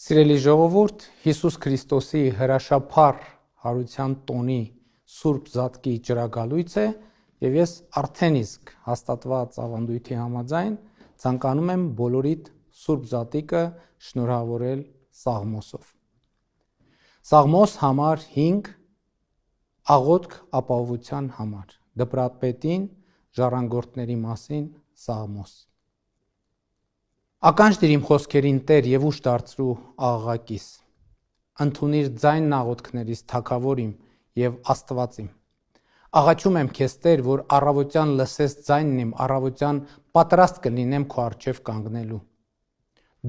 Սիրելի ժողովուրդ, Հիսուս Քրիստոսի հրաշափառ հարության տոնի Սուրբ Զատկի ջրագալույց է եւ ես արդեն իսկ հաստատված ավանդույթի համաձայն ցանկանում եմ բոլորիդ Սուրբ Զատիկը շնորհավորել Սաղմոսով։ Սաղմոս համար 5 աղոթք ապահովության համար, դպրատպետին ժառանգորդների մասին Սաղմոս։ Ականջ դիր իմ խոսքերին Տեր եւ ուշ դարձրու աղաղակիս, ընդունիր ձայնն աղոթքներիս թագավոր իմ եւ Աստված իմ։ Աղաչում եմ քեզ Տեր, որ առավոտյան լսես ձայնն իմ, առավոտյան պատրաստ կլինեմ քո առջև կանգնելու։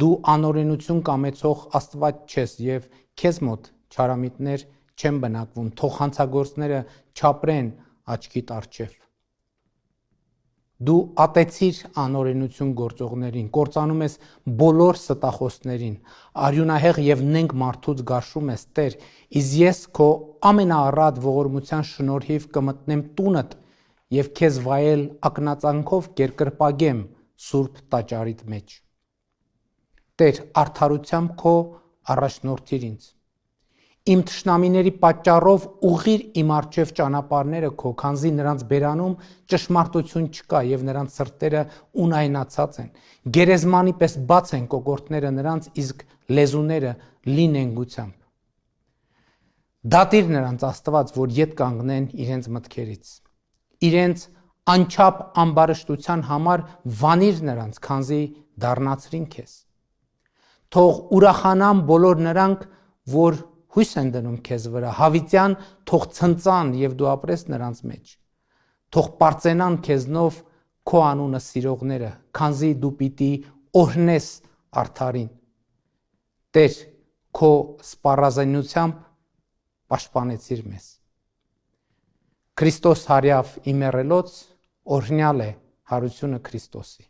Դու անօրենություն կամեցող Աստված չես եւ քեզ մոտ չարամիտներ չեն բնակվում, թող հանցագործները չապրեն աչքիդ առջև։ Դու ատեցիր անօրենություն գործողներին, կործանում ես բոլոր ստախոսներին, արյունահեղ եւ նենգ մարդուց գարշում ես, Տեր, իսկ ես քո ամենաառատ ողորմության շնորհիվ կմտնեմ տունդ եւ քեզ վայել ակնածանքով կերկրպագեմ սուրբ տաճարիդ մեջ։ Տեր, արդարությամբ քո առաջնորդիր ինձ։ Իմ թշնամիների պատճառով ուղղիր իմ առջև ճանապարհները քո, քանզի նրանց բերանում ճշմարտություն չկա եւ նրանց սրտերը ունայնացած են։ Գերեզմանի պես բաց են կոկորդները նրանց, իսկ լեզուները լի նենգությամբ։ Դատիր նրանց Աստված, որ ետ կանգնեն իրենց մտքերից։ Իրենց անչափ ամբարշտության համար վանիր նրանց, քանզի դառնացրին քեզ։ Թող ուրախանան բոլոր նրանք, որ հույս են դնում քեզ վրա, հավիտյան թող ցնծան եւ դու ապրես նրանց մեջ։ Թող պարծենան քեզնով քո անունը սիրողները, քանզի դու պիտի օրհնես արդարին։ Տեր, քո սպառազինությամբ պաշտպանեցիր մեզ։ Քրիստոս հարյավ իմերելոց օրհնյալ է հարությունը Քրիստոսի։